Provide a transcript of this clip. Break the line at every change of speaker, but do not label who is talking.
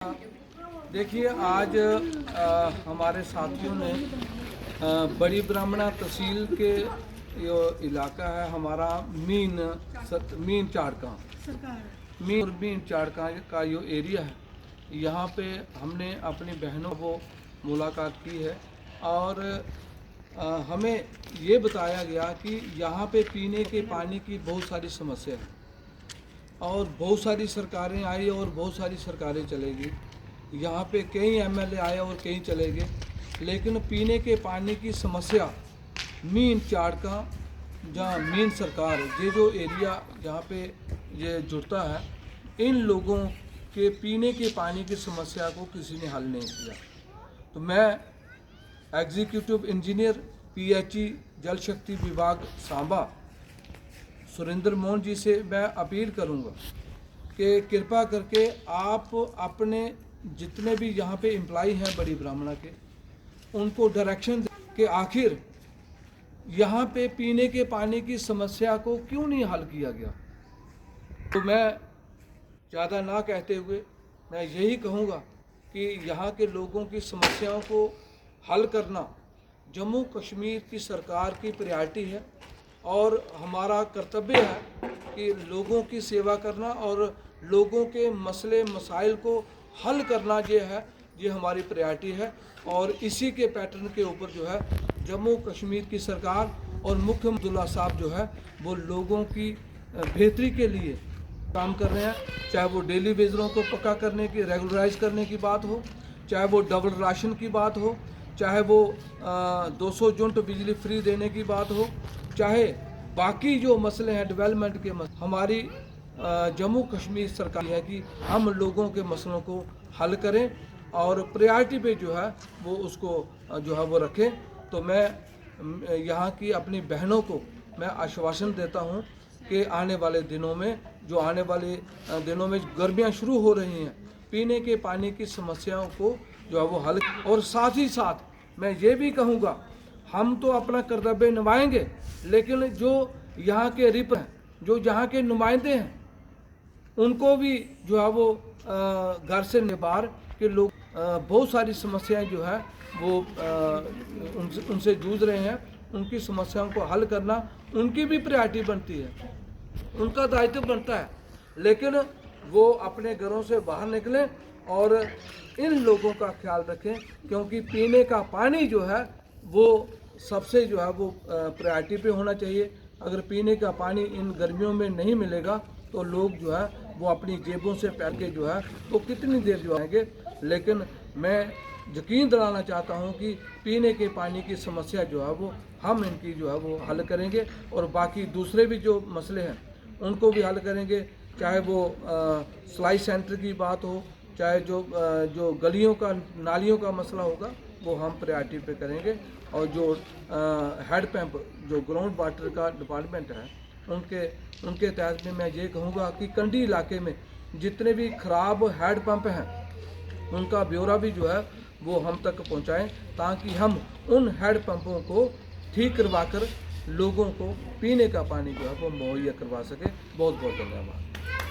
देखिए आज हमारे साथियों ने बड़ी ब्राह्मणा तहसील के जो इलाका है हमारा मीन चाड़का मीन चाड़का का जो एरिया है, यहाँ पे हमने अपनी बहनों को मुलाकात की है और हमें ये बताया गया कि यहाँ पे पीने के पानी की बहुत सारी समस्या है और बहुत सारी सरकारें आई और बहुत सारी सरकारें चलेगी। यहाँ पे कई एमएलए आए और कई चले गए, लेकिन पीने के पानी की समस्या मीन चाड़का जहाँ मीन सरकार ये जो एरिया जहाँ पे ये जुड़ता है, इन लोगों के पीने के पानी की समस्या को किसी ने हल नहीं किया। तो मैं एग्जीक्यूटिव इंजीनियर पीएचई जल शक्ति विभाग सांबा सुरेंद्र मोहन जी से मैं अपील करूंगा कि कृपा करके आप अपने जितने भी यहाँ पे एम्प्लॉय हैं बड़ी ब्राह्मणा के, उनको डायरेक्शन दें कि आखिर यहाँ पे पीने के पानी की समस्या को क्यों नहीं हल किया गया। तो मैं ज़्यादा ना कहते हुए मैं यही कहूँगा कि यहाँ के लोगों की समस्याओं को हल करना जम्मू कश्मीर की सरकार की प्रायोरिटी है और हमारा कर्तव्य है कि लोगों की सेवा करना और लोगों के मसले मसाइल को हल करना ये हमारी प्रायोरिटी है। और इसी के पैटर्न के ऊपर जो है जम्मू कश्मीर की सरकार और मुख्यमंत्री अब्दुल्ला साहब जो है वो लोगों की बेहतरी के लिए काम कर रहे हैं। चाहे वो डेली वेजरों को पक्का करने की रेगुलराइज करने की बात हो, चाहे वो डबल राशन की बात हो, चाहे वो 200 यूनिट बिजली फ्री देने की बात हो, चाहे बाकी जो मसले हैं डेवलपमेंट के मसले, हमारी जम्मू कश्मीर सरकार है कि हम लोगों के मसलों को हल करें और प्रायोरिटी पे जो है वो उसको जो है वो रखें। तो मैं यहाँ की अपनी बहनों को मैं आश्वासन देता हूँ कि आने वाले दिनों में गर्मियाँ शुरू हो रही हैं, पीने के पानी की समस्याओं को जो है वो हल। और साथ ही साथ मैं ये भी कहूँगा, हम तो अपना कर्तव्य निभाएंगे, लेकिन जो यहाँ के रिप हैं, जो यहाँ के नुमाइंदे हैं, उनको भी जो है वो घर से बाहर के लोग बहुत सारी समस्याएं जो है वो उनसे जूझ रहे हैं। उनकी समस्याओं को हल करना उनकी भी प्रायोरिटी बनती है, उनका दायित्व बनता है, लेकिन वो अपने घरों से बाहर निकलें और इन लोगों का ख्याल रखें, क्योंकि पीने का पानी जो है वो सबसे जो है वो प्रायोरिटी पे होना चाहिए। अगर पीने का पानी इन गर्मियों में नहीं मिलेगा तो लोग जो है वो अपनी जेबों से पैर के जो है वो कितनी देर जो आएंगे। लेकिन मैं यकीन दिलाना चाहता हूँ कि पीने के पानी की समस्या जो है वो हम इनकी जो है वो हल करेंगे और बाकी दूसरे भी जो मसले हैं उनको भी हल करेंगे। चाहे वो सिलाई सेंटर की बात हो, चाहे जो गलियों का नालियों का मसला होगा वो हम प्रायोरिटी पे करेंगे। और जो हेड पंप जो ग्राउंड वाटर का डिपार्टमेंट है उनके तहत में मैं ये कहूँगा कि कंडी इलाके में जितने भी ख़राब हेड पंप हैं उनका ब्यौरा भी जो है वो हम तक पहुँचाएं, ताकि हम उन हेड पंपों को ठीक करवा कर लोगों को पीने का पानी जो है वो मुहैया करवा सकें। बहुत बहुत धन्यवाद।